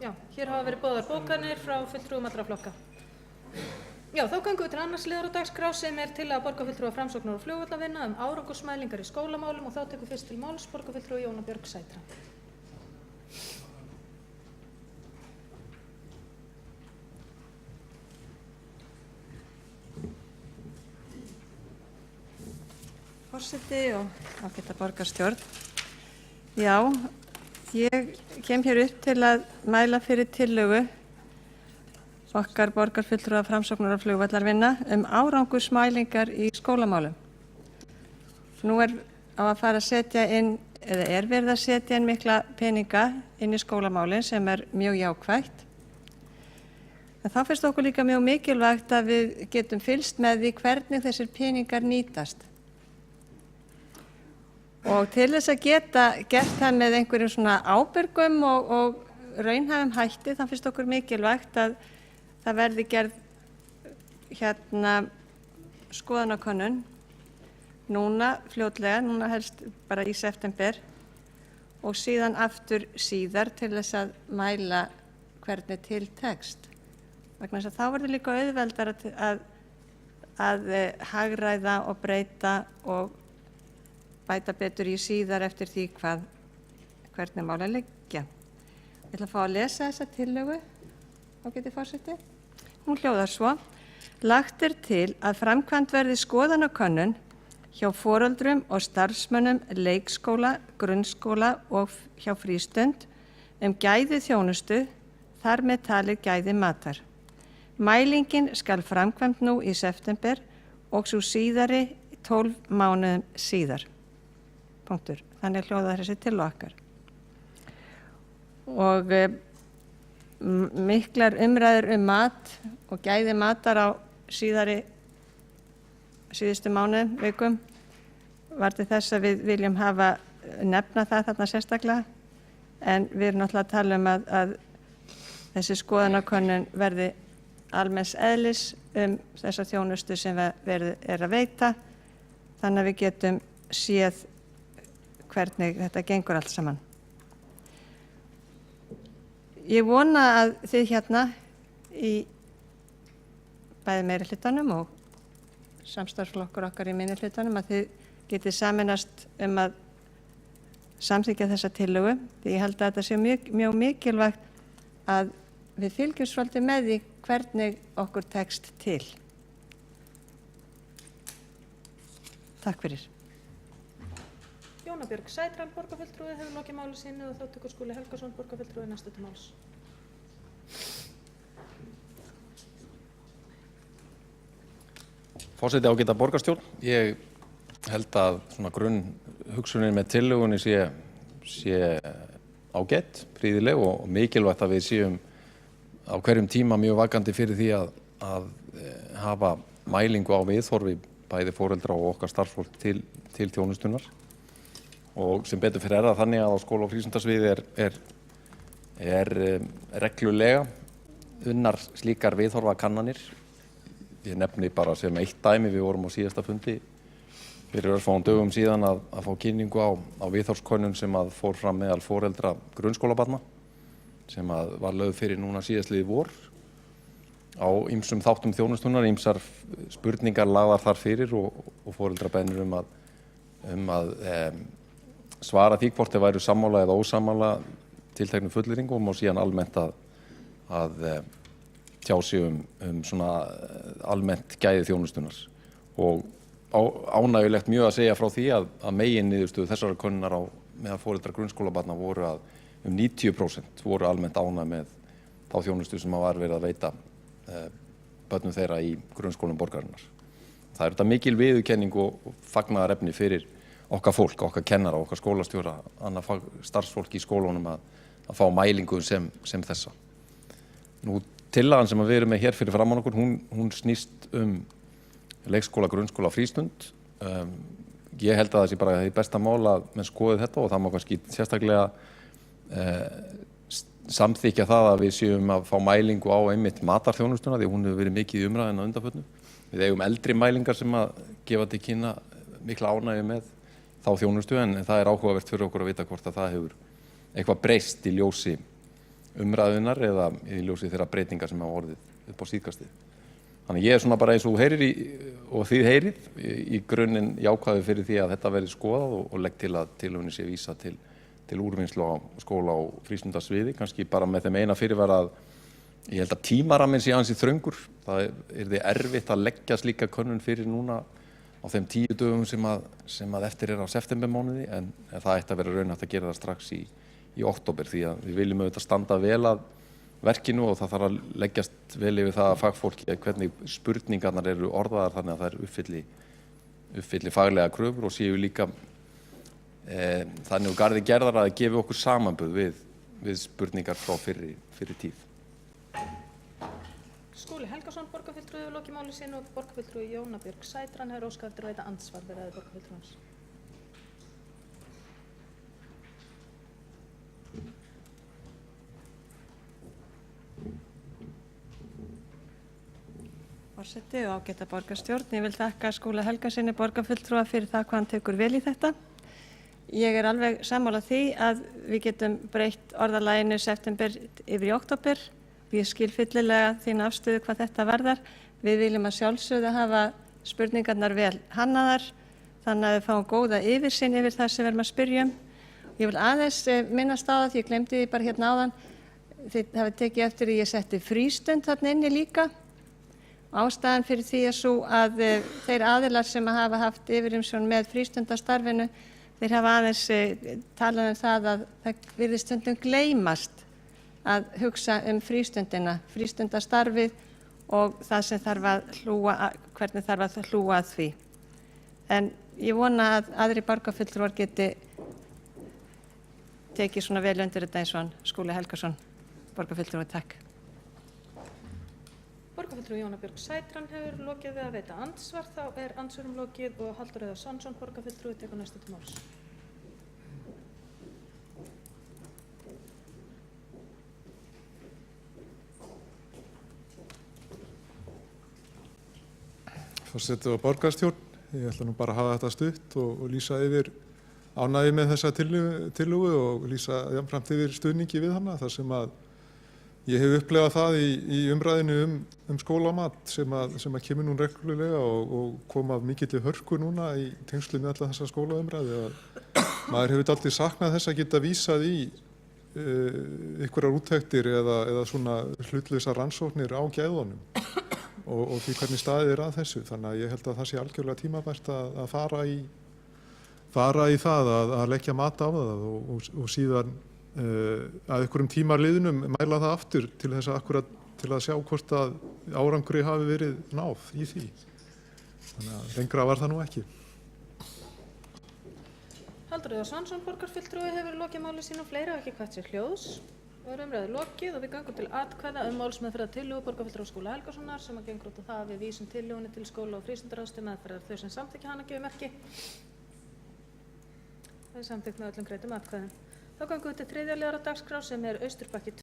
Já, hér hafa verið boðaðar bókanir frá fulltrúum allra flokka. Já, þá gangum við til annars liðar á dagskrá sem tillaga borgarfulltrúa Framsóknar og flugvallavinna árangursmælingar í skólamálum og þá tekur fyrst til máls borgarfulltrúi Jóna Björg Sætran. Forseti og ágæta borgarstjórn. Já, ég kem hér upp til að mæla fyrir tillögu okkar borgarfulltrúa Framsóknar og flugvallarvinna árangursmælingar í skólamálum. Nú á að fara að setja inn, eða verið að setja inn mikla peninga inn í skólamálin sem mjög jákvætt. En þá finnst okkur líka mjög mikilvægt að við getum fylgst með því hvernig þessir peningar nýtast. Og til þess að geta gert það með einhverjum svona ábyrgum og raunhæfum hætti, þá finnst okkur mikilvægt að það verði gerð skoðanakönnun núna fljótlega, núna helst bara í september og síðan aftur síðar til þess að mæla hvernig til tekst. Vegna þess að þá verður líka auðveldar að hagræða og breyta og bæta betur í síðar eftir því hvernig mála liggja. Ég ætla að fá að lesa þessa tillögu, ágæti forseti. Hún hljóðar svo: Lagt til að framkvæmd verði skoðanakönnun hjá foreldrum og starfsmönnum leikskóla, grunnskóla og hjá frístund gæði þjónustu, þar með talið gæði matar. Mælingin skal framkvæmd nú í september og svo síðari 12 mánuðum síðar. Punktur. Þannig hljóðar þessi til okkar. Og miklar umræður mat og gæði matar á síðustu mánuðum, vikum, var til þess að við viljum nefna það þarna sérstaklega, en við erum náttúrulega að tala að þessi skoðanakönnun verði almenns eðlis þessa þjónustu sem verið að veita, þannig að við getum séð hvernig þetta gengur allt saman. Ég vona að þið hérna í bæði meirihlutanum og samstarfsflokkur okkar í minnihlutanum að þið getið sameinast að samþykkja þessa tillögu. Því ég held að þetta sé mjög mikilvægt að við fylgjum svolítið með því hvernig okkur tekst til. Takk fyrir. Jóna Björg Sætran, borgarfulltrúi, hefur lokið máli sínu og þá tekur Skúli Helgason, borgarfulltrúi, næstu til máls. Forseti, ágæta borgarstjórn. Ég held að svona grunnhugsunin með tillögunni sé ágætt, prýðileg og mikilvægt að við séum á hverjum tíma mjög vakandi fyrir því að hafa mælingu á viðhorfi bæði foreldra og okkar starfsfólk til þjónustunnar. Og sem betur fyrir það þannig að á skóla- og frístundasviði er reglulega unnar slíkar viðhorfakannanir. Ég nefni bara sem eitt dæmi, við vorum á síðasta fundi fyrir örfáum dögum síðan að fá kynningu á viðhorfskönnun sem fór fram meðal foreldra grunnskólabarna sem var lögð fyrir núna síðastliðið vor á ýmsum þáttum þjónustunnar, ýmsar spurningar lagðar þar fyrir og foreldrabeiðnir að svara því hvort þeir væru sammála eða ósammála tilteknum fullyrðingum og síðan almennt að tjá sig svona almennt gæði þjónustunnar. Og ánægjulegt mjög að segja frá því að meginniðurstöðu þessara könnunar meðal foreldra grunnskólabarna voru að 90% voru almennt ánægð með þá þjónustu sem var verið að veita börnum þeirra í grunnskólum borgarinnar. Það er þetta mikil viðurkenning og fagnaðarefni fyrir okkar fólk, okkar kennara, okkar skólastjóra, annað starfsfólk í skólunum að fá mælingu sem þessa. Nú, tillagan sem við erum með hér fyrir framan okkur, hún snýst leikskóla, grunnskóla og frístund. Ég held að það sé bara því besta mál að menn skoði þetta og það má kannski sérstaklega samþykkja það að við séum að fá mælingu á einmitt matarþjónustuna því hún hefur verið mikið í umræðinu að undanförnu. Við eigum eldri mælingar sem að gefa til kynna mikla ánægju með þá þjónustu en það er áhugavert fyrir okkur að vita hvort að það hefur eitthvað breyst í ljósi umræðunar eða í ljósi þeirra breytingar sem hafa orðið upp á síðkastið. Þannig ég er svona bara eins og þú heyrir og þið heyrið í grunninn jákvæður fyrir því að þetta verði skoðað og legg til að tillögunni sé vísað til úrvinnslu á skóla- og frístundasviði, kannski bara með þeim eina fyrirvara að ég held að tímaramminn sé ansi þröngur. Það yrði erfitt að leggja slíka könnun fyrir núna á þeim 10 dögum sem að eftir á septembermánuði, en það ætti að vera raunhæft að gera það strax í október, því að við viljum auðvitað standa vel að verkinu og það þarf að leggjast vel yfir það að fagfólki hvernig spurningarnar eru orðaðar þannig að þær uppfylli faglega kröfur og séu líka þannig og garði gerðar að það gefi okkur samanburð við spurningar frá fyrri tíð. Skúli Helgason, borgarfulltrúi, hefur lokið máli sínu og borgarfulltrúi Jóna Björg Sætran hefur óskað eftir að veita andsvar við ræðu borgarfulltrúans. Forseti og ágæta borgarstjórn, ég vil þakka Skúla Helgasyni borgarfulltrúa fyrir það hvað hann tekur vel í þetta. Ég er alveg sammála því að við getum breytt orðalaginu september yfir í október. Ég skil fyllilega þín afstöðu hvað þetta varðar. Við viljum að sjálfsögðu hafa spurningarnar vel hannaðar, þannig að við fáum góða yfirsýn yfir það sem við erum að spyrja um. Ég vil aðeins minnast á það, því ég glemdi því bara hérna áðan, þið hafið tekið eftir því ég setti frístund þarna inni líka. Ástæðan fyrir því er svo að þeir aðilar sem hafa haft yfirumsjón með frístundastarfinu, þeir hafa aðeins talað um það að það virðist stundum gleymast að hugsa frístundina, frístundastarfið og það sem þarf að hlúa, hvernig þarf að hlúa að því. En ég vona að aðri borgarfulltrúar geti tekið svona vel undir þetta eins og hann Skúli Helgason, borgarfulltrúi, takk. Borgarfulltrúi Jóna Björg Sætran hefur lokið við að veita andsvar, þá er andsvörum lokið og Halldór Auðar Svansson, borgarfulltrúi, tekur næstu til máls. Forseti og borgarstjórn, ég ætla nú bara að hafa þetta stutt og lýsa yfir ánægju með þessa tillögu og lýsa jafnframt yfir stuðningi við hana, þar sem að ég hef upplifað það í umræðinu um skólamat sem að kemur nú reglulega og kom af mikilli hörku núna í tengslu með alla þessa skólaumræðu, að maður hefur aldrei saknað þess að geta vísað í einhverjar úttektir eða svona hlutlausar rannsóknir á gæðunum og því hvernig staðið að þessu. Þannig að ég held að það sé algjörlega tímabært að fara í það að leggja mat á það og síðan að einhverjum tíma liðnum mæla það aftur til að sjá hvort að árangri hafi verið náð í því. Þannig að lengra var það nú ekki. Halldór Auðar Svansson, borgarfulltrúi, hefur lokið máli sínu og fleiri hafa ekki kvætt sér hljóðs. Og umræðu lokið og við gangum til atkvæða málsmeðferðartillögu borgarfulltrúa Skúla Helgasonar sem að gengur út á það að við vísum tillögunni til skóla- og frístundaráðs til meðferðar. Þau sem samþykkja hana gefi merki. Það er samþykkt með öllum greiddum atkvæðum. Þá gangum við til 3. liðar á dagskrá sem er Austurbakki